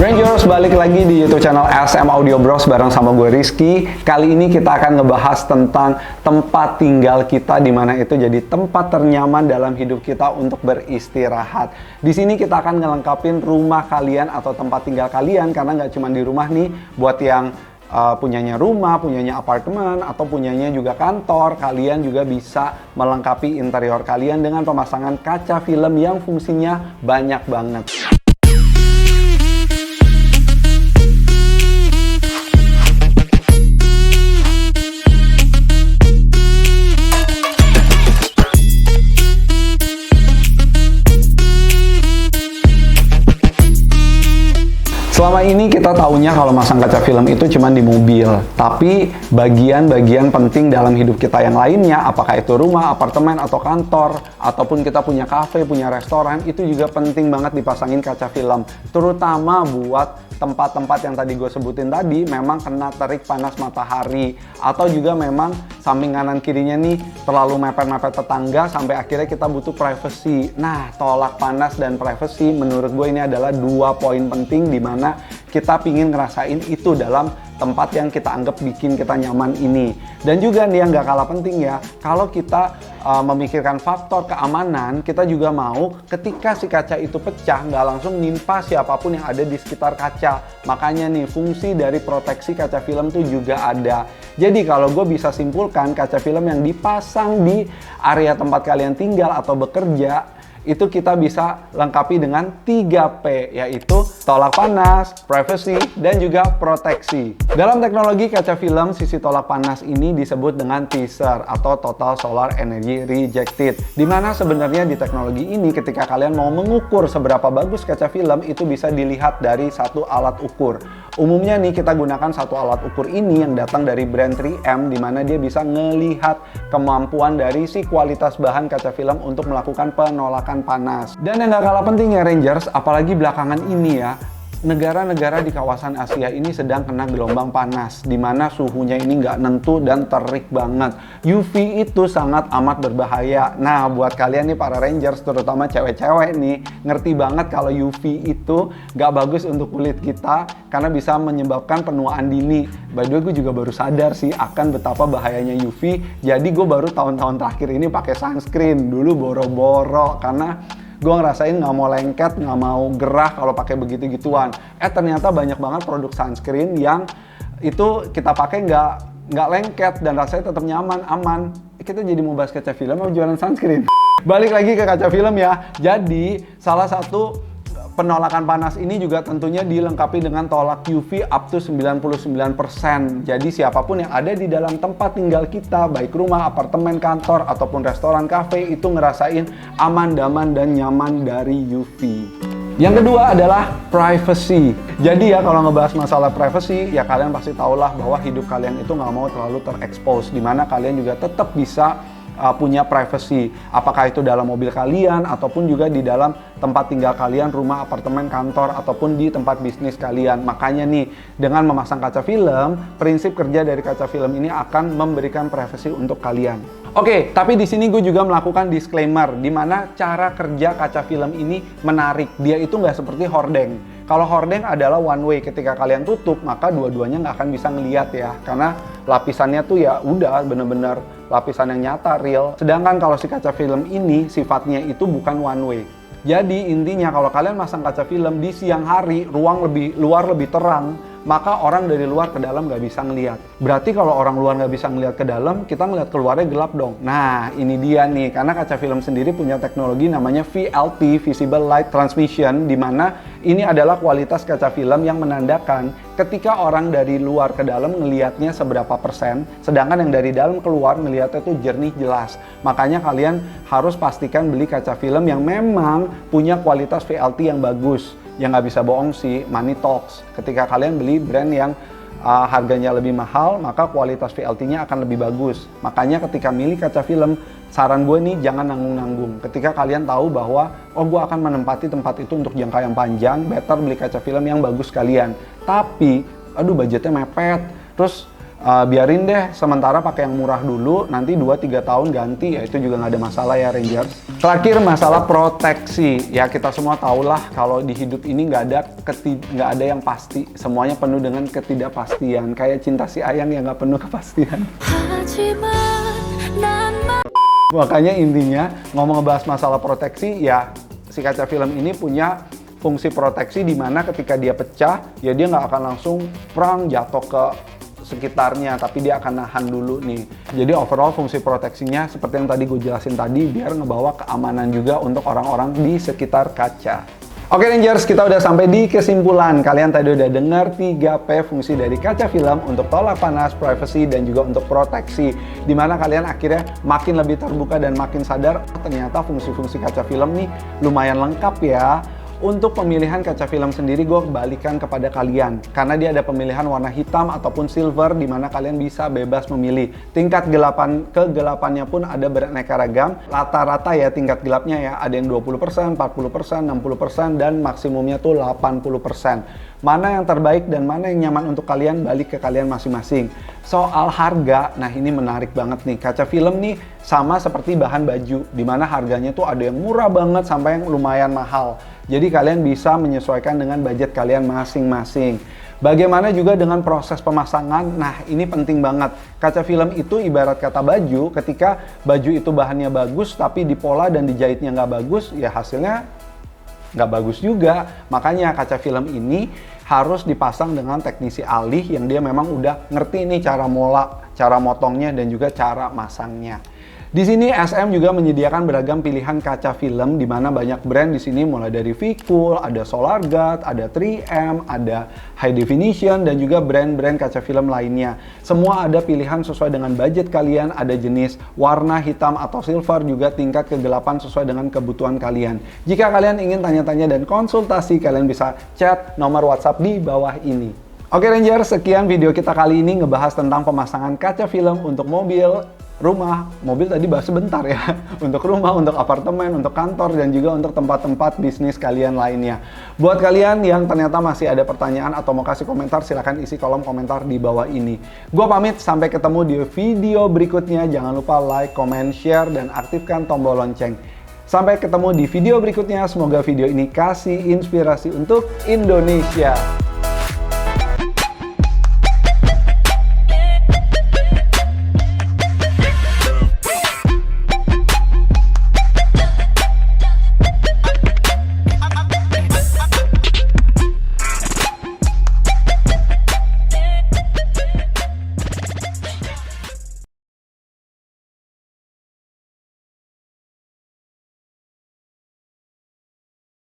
Rangers, balik lagi di YouTube channel SM Audio Bros bareng sama gue Rizky. Kali ini kita akan ngebahas tentang tempat tinggal kita, di mana itu jadi tempat ternyaman dalam hidup kita untuk beristirahat. Di sini kita akan ngelengkapin rumah kalian atau tempat tinggal kalian, karena nggak cuma di rumah nih, buat yang punyanya rumah, punyanya apartemen, atau punyanya juga kantor, kalian juga bisa melengkapi interior kalian dengan pemasangan kaca film yang fungsinya banyak banget. Selama ini kita taunya kalau masang kaca film itu cuma di mobil, tapi bagian-bagian penting dalam hidup kita yang lainnya, apakah itu rumah, apartemen, atau kantor, ataupun kita punya kafe, punya restoran, itu juga penting banget dipasangin kaca film. Terutama buat tempat-tempat yang tadi gue sebutin tadi, memang kena terik panas matahari, atau juga memang samping kanan kirinya nih terlalu mepet-mepet tetangga sampai akhirnya kita butuh privacy. Nah, tolak panas dan privacy menurut gue ini adalah dua poin penting di mana kita pingin ngerasain itu dalam tempat yang kita anggap bikin kita nyaman ini. Dan juga nih yang gak kalah penting ya, kalau kita memikirkan faktor keamanan, kita juga mau ketika si kaca itu pecah nggak langsung nimpa siapapun yang ada di sekitar kaca. Makanya nih fungsi dari proteksi kaca film tuh juga ada. Jadi kalau gue bisa simpulkan, kaca film yang dipasang di area tempat kalian tinggal atau bekerja, itu kita bisa lengkapi dengan 3P, yaitu tolak panas, privacy, dan juga proteksi. Dalam teknologi kaca film, sisi tolak panas ini disebut dengan TSR atau Total Solar Energy Rejected, dimana sebenarnya di teknologi ini ketika kalian mau mengukur seberapa bagus kaca film, itu bisa dilihat dari satu alat ukur. Umumnya nih kita gunakan satu alat ukur ini yang datang dari brand 3M, dimana dia bisa ngelihat kemampuan dari si kualitas bahan kaca film untuk melakukan penolakan panas. Dan yang gak kalah penting ya Rangers, apalagi belakangan ini ya, negara-negara di kawasan Asia ini sedang kena gelombang panas, di mana suhunya ini nggak nentu dan terik banget. UV itu sangat amat berbahaya. Nah, buat kalian nih para Rangers, terutama cewek-cewek nih, ngerti banget kalau UV itu nggak bagus untuk kulit kita, karena bisa menyebabkan penuaan dini. By the way, gue juga baru sadar sih akan betapa bahayanya UV. Jadi gue baru tahun-tahun terakhir ini pakai sunscreen. Dulu boro-boro, karena gue ngerasain nggak mau lengket, nggak mau gerah kalau pakai begitu-gituan. Ternyata banyak banget produk sunscreen yang itu kita pakai nggak lengket dan rasanya tetap nyaman, aman. Kita jadi mau bahas kaca film atau jualan sunscreen? Balik lagi ke kaca film ya. Jadi salah satu penolakan panas ini juga tentunya dilengkapi dengan tolak UV up to 99%. Jadi siapapun yang ada di dalam tempat tinggal kita, baik rumah, apartemen, kantor, ataupun restoran, kafe, itu ngerasain aman, damai, dan nyaman dari UV. Yang kedua adalah privacy. Jadi ya kalau ngebahas masalah privacy, ya kalian pasti tahulah bahwa hidup kalian itu nggak mau terlalu terekspos, dimana kalian juga tetap bisa punya privacy, apakah itu dalam mobil kalian ataupun juga di dalam tempat tinggal kalian, rumah, apartemen, kantor, ataupun di tempat bisnis kalian. Makanya nih, dengan memasang kaca film, prinsip kerja dari kaca film ini akan memberikan privacy untuk kalian. Oke, tapi di sini gue juga melakukan disclaimer, di mana cara kerja kaca film ini menarik. Dia itu nggak seperti hordeng. Kalau hordeng adalah one way, ketika kalian tutup, maka dua-duanya nggak akan bisa ngelihat ya, karena lapisannya tuh ya udah bener-bener lapisan yang nyata, real. Sedangkan kalau si kaca film ini sifatnya itu bukan one way. Jadi intinya kalau kalian masang kaca film di siang hari, ruang luar lebih terang, maka orang dari luar ke dalam nggak bisa ngelihat. Berarti kalau orang luar nggak bisa ngelihat ke dalam, kita ngelihat keluarnya gelap dong. Nah, ini dia nih, karena kaca film sendiri punya teknologi namanya VLT, Visible Light Transmission, di mana ini adalah kualitas kaca film yang menandakan ketika orang dari luar ke dalam ngelihatnya seberapa persen, sedangkan yang dari dalam keluar ngelihatnya tuh jernih jelas. Makanya kalian harus pastikan beli kaca film yang memang punya kualitas VLT yang bagus. Yang nggak bisa bohong sih, money talks. Ketika kalian beli brand yang harganya lebih mahal, maka kualitas VLT-nya akan lebih bagus. Makanya ketika milih kaca film, saran gue nih jangan nanggung-nanggung. Ketika kalian tahu bahwa, oh gue akan menempati tempat itu untuk jangka yang panjang, better beli kaca film yang bagus kalian. Tapi, aduh budgetnya mepet, terus biarin deh sementara pakai yang murah dulu, nanti 2-3 tahun ganti, ya itu juga nggak ada masalah ya Rangers. Terakhir masalah proteksi, ya kita semua tahulah kalau di hidup ini nggak ada yang pasti, semuanya penuh dengan ketidakpastian, kayak cinta si Ayang yang nggak penuh kepastian. Makanya intinya ngebahas masalah proteksi, ya si kaca film ini punya fungsi proteksi di mana ketika dia pecah, ya dia nggak akan langsung prang jatuh ke sekitarnya, tapi dia akan nahan dulu nih. Jadi overall fungsi proteksinya seperti yang tadi gue jelasin tadi, biar ngebawa keamanan juga untuk orang-orang di sekitar kaca. Oke Rangers, kita udah sampai di kesimpulan. Kalian tadi udah dengar 3P fungsi dari kaca film untuk tolak panas, privacy, dan juga untuk proteksi. Dimana kalian akhirnya makin lebih terbuka dan makin sadar, ternyata fungsi-fungsi kaca film nih lumayan lengkap ya. Untuk pemilihan kaca film sendiri gue balikan kepada kalian, karena dia ada pemilihan warna hitam ataupun silver di mana kalian bisa bebas memilih. Tingkat kegelapannya pun ada beraneka ragam. Rata-rata ya tingkat gelapnya ya ada yang 20%, 40%, 60% dan maksimumnya tuh 80%. Mana yang terbaik dan mana yang nyaman untuk kalian balik ke kalian masing-masing. Soal harga, nah ini menarik banget nih. Kaca film nih sama seperti bahan baju, di mana harganya tuh ada yang murah banget sampai yang lumayan mahal. Jadi kalian bisa menyesuaikan dengan budget kalian masing-masing. Bagaimana juga dengan proses pemasangan? Nah ini penting banget. Kaca film itu ibarat kata baju, ketika baju itu bahannya bagus tapi dipola dan dijahitnya nggak bagus, ya hasilnya nggak bagus juga. Makanya kaca film ini harus dipasang dengan teknisi ahli yang dia memang udah ngerti nih cara mola, cara motongnya dan juga cara masangnya. Di sini SM juga menyediakan beragam pilihan kaca film di mana banyak brand di sini mulai dari Vicul, ada SolarGuard, ada 3M, ada High Definition dan juga brand-brand kaca film lainnya. Semua ada pilihan sesuai dengan budget kalian, ada jenis warna hitam atau silver, juga tingkat kegelapan sesuai dengan kebutuhan kalian. Jika kalian ingin tanya-tanya dan konsultasi, kalian bisa chat nomor WhatsApp di bawah ini. Oke Rangers, sekian video kita kali ini ngebahas tentang pemasangan kaca film untuk mobil, rumah, mobil tadi bahas sebentar ya, untuk rumah, untuk apartemen, untuk kantor, dan juga untuk tempat-tempat bisnis kalian lainnya. Buat kalian yang ternyata masih ada pertanyaan atau mau kasih komentar, silahkan isi kolom komentar di bawah ini. Gua pamit, sampai ketemu di video berikutnya. Jangan lupa like, comment, share, dan aktifkan tombol lonceng. Sampai ketemu di video berikutnya, semoga video ini kasih inspirasi untuk Indonesia.